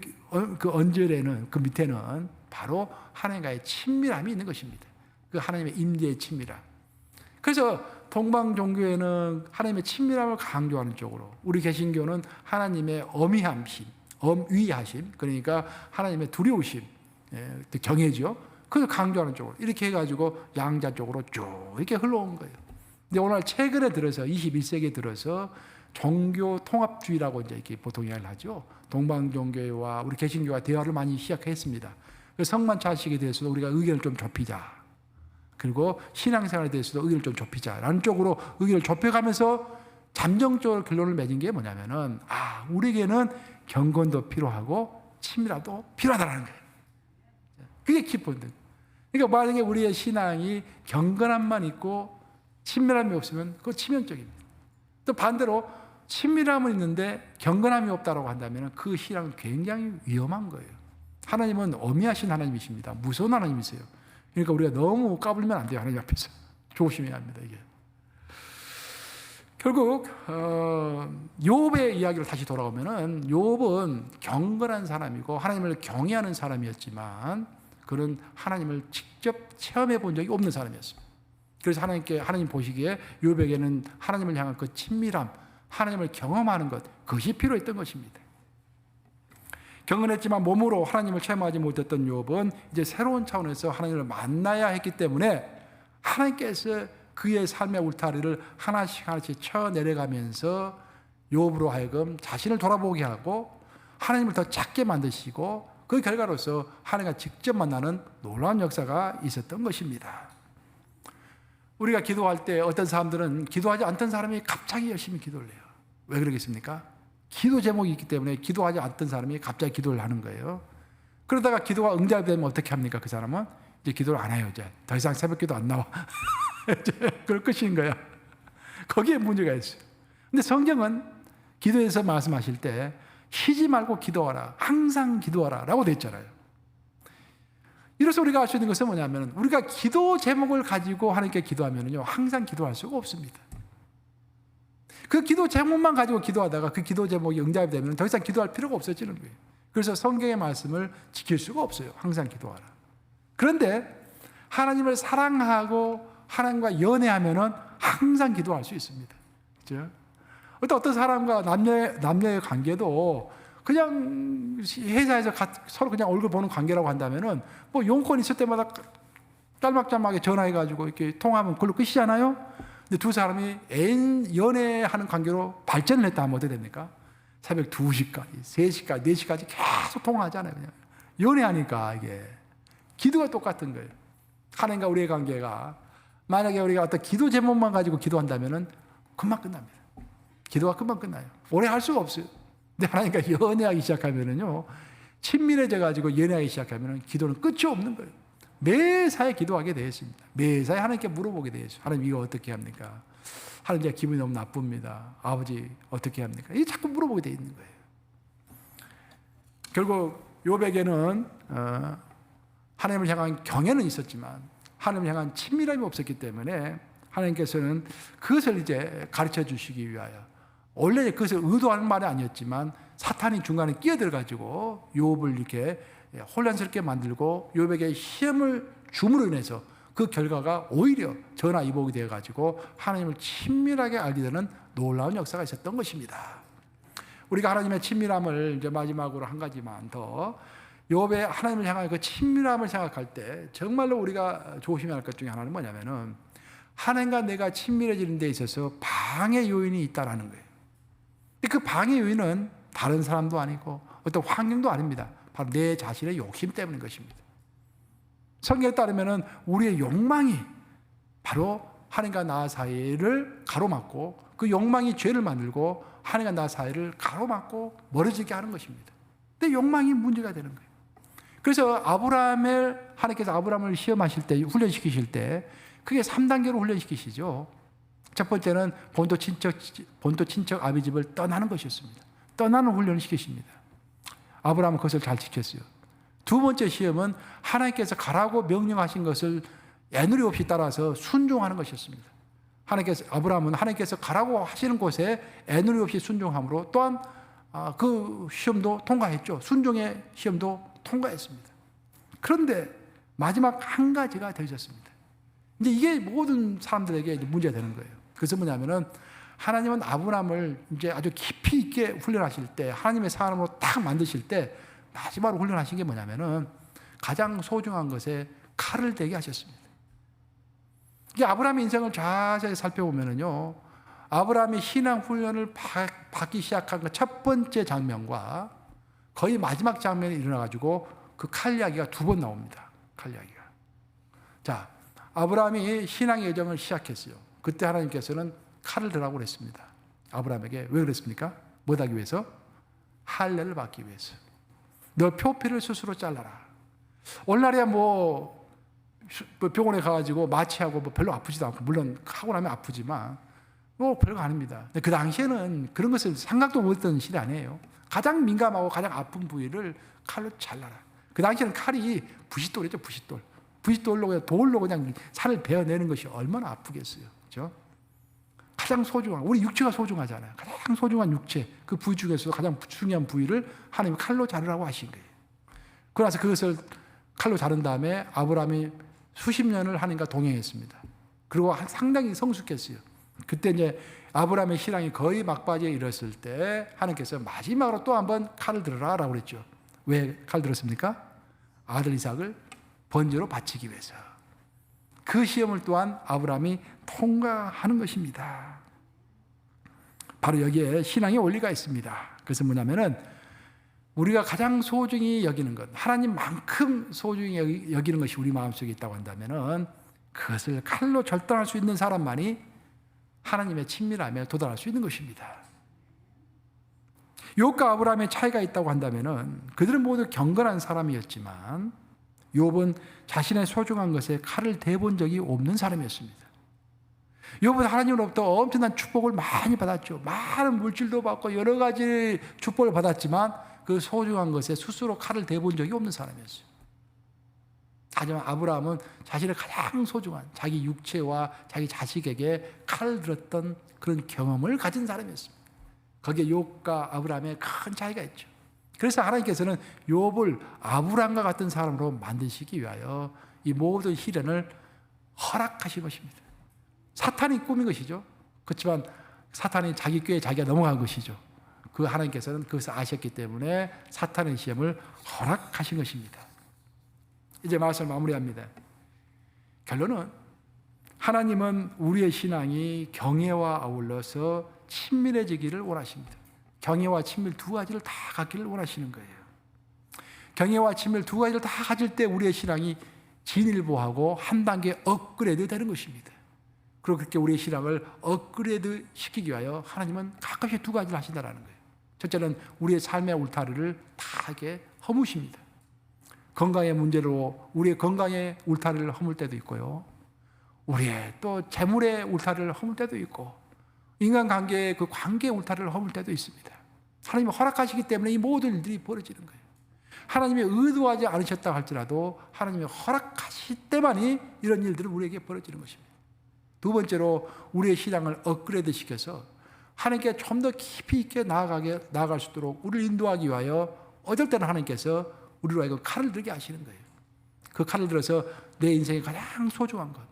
언저리에는 그 밑에는 바로 하나님과의 친밀함이 있는 것입니다. 그 하나님의 임재의 친밀함. 그래서 동방종교회는 하나님의 친밀함을 강조하는 쪽으로, 우리 개신교는 하나님의 어미함심, 엄위하심, 그러니까 하나님의 두려우심, 경외죠. 그걸 강조하는 쪽으로 이렇게 해가지고 양자 쪽으로 쭉 이렇게 흘러온 거예요. 근데 오늘 최근에 들어서 21세기에 들어서 종교 통합주의라고 이제 이렇게 보통 이야기를 하죠. 동방종교회와 우리 개신교와 대화를 많이 시작했습니다. 성만찬식에 대해서도 우리가 의견을 좀 좁히자. 그리고 신앙생활에 대해서도 의견을 좀 좁히자라는 쪽으로 의견을 좁혀가면서 잠정적으로 결론을 맺은 게 뭐냐면은 우리에게는 경건도 필요하고 친밀함도 필요하다는 거예요. 그게 키포인트. 그러니까 만약에 우리의 신앙이 경건함만 있고 친밀함이 없으면 그거 치명적입니다. 또 반대로 친밀함은 있는데 경건함이 없다고 한다면 그 신앙은 굉장히 위험한 거예요. 하나님은 엄미하신 하나님이십니다. 무서운 하나님이세요. 그러니까 우리가 너무 까불면 안 돼요. 하나님 앞에서 조심해야 합니다. 이게 결국 욥의 이야기를 다시 돌아오면은 욥은 경건한 사람이고 하나님을 경외하는 사람이었지만 그는 하나님을 직접 체험해 본 적이 없는 사람이었습니다. 그래서 하나님 보시기에 욥에게는 하나님을 향한 그 친밀함, 하나님을 경험하는 것, 그것이 필요했던 것입니다. 경건했지만 몸으로 하나님을 체험하지 못했던 욥은 이제 새로운 차원에서 하나님을 만나야 했기 때문에 하나님께서 그의 삶의 울타리를 하나씩 쳐내려가면서 욥으로 하여금 자신을 돌아보게 하고 하나님을 더 작게 만드시고 그 결과로서 하나님과 직접 만나는 놀라운 역사가 있었던 것입니다. 우리가 기도할 때 어떤 사람들은 기도하지 않던 사람이 갑자기 열심히 기도를 해요. 왜 그러겠습니까? 기도 제목이 있기 때문에 기도하지 않던 사람이 갑자기 기도를 하는 거예요. 그러다가 기도가 응답되면 어떻게 합니까? 그 사람은 이제 기도를 안 해요. 이제 더 이상 새벽 기도 안 나와. 그럴 것인 거야. 거기에 문제가 있어요. 근데 성경은 기도에서 말씀하실 때 쉬지 말고 기도하라. 항상 기도하라. 라고 돼 있잖아요. 이로써 우리가 알 수 있는 것은 뭐냐면 우리가 기도 제목을 가지고 하나님께 기도하면요 항상 기도할 수가 없습니다. 그 기도 제목만 가지고 기도하다가 그 기도 제목이 응답이 되면 더 이상 기도할 필요가 없어지는 거예요. 그래서 성경의 말씀을 지킬 수가 없어요. 항상 기도하라. 그런데 하나님을 사랑하고 하나님과 연애하면은 항상 기도할 수 있습니다. 그렇죠? 어떤 사람과 남녀의 관계도 그냥 회사에서 서로 그냥 얼굴 보는 관계라고 한다면은 뭐 용건 있을 때마다 짤막짤막하게 전화해가지고 이렇게 통화하면 그걸로 끝이잖아요. 근데 두 사람이 애인 연애하는 관계로 발전을 했다 하면 어떻게 됩니까? 새벽 2시까지, 3시까지, 4시까지 계속 통화하잖아요. 그냥 연애하니까 이게 기도가 똑같은 거예요. 하나님과 우리의 관계가 만약에 우리가 어떤 기도 제목만 가지고 기도한다면은 금방 끝납니다. 기도가 금방 끝나요. 오래 할 수가 없어요. 근데 하나님과 연애하기 시작하면은요, 친밀해져 가지고 연애하기 시작하면은 기도는 끝이 없는 거예요. 매사에 기도하게 되어 있습니다. 매사에 하나님께 물어보게 되어 있어요. 하나님 이거 어떻게 합니까? 하나님 제가 기분이 너무 나쁩니다. 아버지 어떻게 합니까? 이게 자꾸 물어보게 되어 있는 거예요. 결국 욥에게는 하나님을 향한 경외는 있었지만 하나님을 향한 친밀함이 없었기 때문에 하나님께서는 그것을 이제 가르쳐 주시기 위하여 원래 그것을 의도하는 말이 아니었지만 사탄이 중간에 끼어들어가지고 욥을 이렇게 혼란스럽게 만들고 욥에게 시험을 줌으로 인해서 그 결과가 오히려 전화위복이 되어가지고 하나님을 친밀하게 알게 되는 놀라운 역사가 있었던 것입니다. 우리가 하나님의 친밀함을 이제 마지막으로 한 가지만 더 욥의 하나님을 향한 그 친밀함을 생각할 때 정말로 우리가 조심해야 할 것 중에 하나는 뭐냐면은 하나님과 내가 친밀해지는 데 있어서 방해 요인이 있다라는 거예요. 그 방해 요인은 다른 사람도 아니고 어떤 환경도 아닙니다. 바로 내 자신의 욕심 때문인 것입니다. 성경에 따르면은 우리의 욕망이 바로 하나님과 나 사이를 가로막고 그 욕망이 죄를 만들고 하나님과 나 사이를 가로막고 멀어지게 하는 것입니다. 근데 욕망이 문제가 되는 거예요. 그래서 하나님께서 아브라함을 시험하실 때, 훈련시키실 때 크게 3단계로 훈련시키시죠. 첫 번째는 본토 친척 아비 집을 떠나는 것이었습니다. 떠나는 훈련을 시키십니다. 아브라함은 그것을 잘 지켰어요. 두 번째 시험은 하나님께서 가라고 명령하신 것을 애누리 없이 따라서 순종하는 것이었습니다. 아브라함은 하나님께서 가라고 하시는 곳에 애누리 없이 순종함으로 또한 그 시험도 통과했죠. 순종의 시험도 통과했습니다. 그런데 마지막 한 가지가 더 있었습니다. 이제 이게 모든 사람들에게 이제 문제가 되는 거예요. 그것은 뭐냐면은 하나님은 아브라함을 이제 아주 깊이 있게 훈련하실 때, 하나님의 사람으로 딱 만드실 때 마지막으로 훈련하신 게 뭐냐면은 가장 소중한 것에 칼을 대게 하셨습니다. 이게 아브라함의 인생을 자세히 살펴보면은요, 아브라함이 신앙 훈련을 받기 시작한 그 첫 번째 장면과 거의 마지막 장면이 일어나가지고 그 칼 이야기가 2번 나옵니다. 칼 이야기가. 자, 아브라함이 신앙의 여정을 시작했어요. 그때 하나님께서는 칼을 들라고 그랬습니다. 아브라함에게 왜 그랬습니까? 뭐 하기 위해서? 할례를 받기 위해서. 너 표피를 스스로 잘라라. 오늘날이야 뭐 병원에 가가지고 마취하고 뭐 별로 아프지도 않고, 물론 하고 나면 아프지만 뭐 별거 아닙니다. 근데 그 당시에는 그런 것을 생각도 못했던 시대 아니에요. 가장 민감하고 가장 아픈 부위를 칼로 잘라라. 그 당시에는 칼이 부싯돌이죠, 부싯돌. 부싯돌로 그냥 돌로 그냥 살을 베어내는 것이 얼마나 아프겠어요. 그렇죠? 가장 소중한, 우리 육체가 소중하잖아요. 가장 소중한 육체, 그 부위 중에서도 가장 중요한 부위를 하나님이 칼로 자르라고 하신 거예요. 그러나서 그것을 칼로 자른 다음에 아브라함이 수십 년을 하나님과 동행했습니다. 그리고 상당히 성숙했어요. 그때 이제 아브라함의 신앙이 거의 막바지에 이르렀을 때 하나님께서 마지막으로 또 한번 칼을 들어라라고 그랬죠. 왜 칼 들었습니까? 아들 이삭을 번제로 바치기 위해서. 그 시험을 또한 아브라함이 통과하는 것입니다. 바로 여기에 신앙의 원리가 있습니다. 그것은 뭐냐면은 우리가 가장 소중히 여기는 것, 하나님만큼 소중히 여기는 것이 우리 마음속에 있다고 한다면은 그것을 칼로 절단할 수 있는 사람만이 하나님의 친밀함에 도달할 수 있는 것입니다. 욥과 아브라함의 차이가 있다고 한다면은 그들은 모두 경건한 사람이었지만 욥은 자신의 소중한 것에 칼을 대본 적이 없는 사람이었습니다. 욥은 하나님으로부터 엄청난 축복을 많이 받았죠. 많은 물질도 받고 여러 가지 축복을 받았지만 그 소중한 것에 스스로 칼을 대본 적이 없는 사람이었어요. 하지만 아브라함은 자신의 가장 소중한 자기 육체와 자기 자식에게 칼을 들었던 그런 경험을 가진 사람이었습니다. 거기에 욥과 아브라함의 큰 차이가 있죠. 그래서 하나님께서는 욥을 아브라함과 같은 사람으로 만드시기 위하여 이 모든 시련을 허락하신 것입니다. 사탄이 꾸민 것이죠. 그렇지만 사탄이 자기 꾀에 자기가 넘어간 것이죠. 그 하나님께서는 그것을 아셨기 때문에 사탄의 시험을 허락하신 것입니다. 이제 말씀을 마무리합니다. 결론은 하나님은 우리의 신앙이 경외와 아울러서 친밀해지기를 원하십니다. 경외와 친밀 두 가지를 다 갖기를 원하시는 거예요. 경외와 친밀 두 가지를 다 가질 때 우리의 신앙이 진일보하고 한 단계 업그레이드 되는 것입니다. 그리고 그렇게 우리의 신앙을 업그레이드 시키기 위하여 하나님은 가끔씩 두 가지를 하신다는 거예요. 첫째는 우리의 삶의 울타리를 다하게 허무십니다. 건강의 문제로 우리의 건강의 울타리를 허물 때도 있고요. 우리의 또 재물의 울타리를 허물 때도 있고 인간관계의 그 관계의 울타리를 허물 때도 있습니다. 하나님이 허락하시기 때문에 이 모든 일들이 벌어지는 거예요. 하나님이 의도하지 않으셨다 할지라도 하나님이 허락하실 때만이 이런 일들은 우리에게 벌어지는 것입니다. 두 번째로 우리의 신앙을 업그레이드 시켜서 하나님께 좀 더 깊이 있게 나아갈 수 있도록 우리를 인도하기 위하여 어떨 때는 하나님께서 우리로 하여금 칼을 들게 하시는 거예요. 그 칼을 들어서 내 인생에 가장 소중한 것.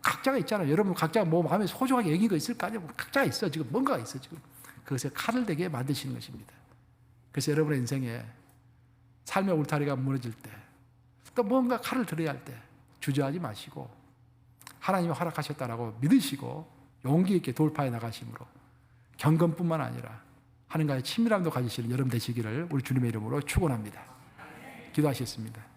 각자가 있잖아요. 여러분 각자가 뭐 마음에 소중하게 여긴 거 있을 거 아니에요. 각자가 있어. 지금 뭔가가 있어. 지금. 그것에 칼을 대게 만드시는 것입니다. 그래서 여러분의 인생에 삶의 울타리가 무너질 때 또 뭔가 칼을 들어야 할 때 주저하지 마시고 하나님이 허락하셨다라고 믿으시고 용기 있게 돌파해 나가심으로 경건뿐만 아니라 하나님과의 친밀함도 가지시는 여러분 되시기를 우리 주님의 이름으로 축원합니다. 기도하시겠습니다.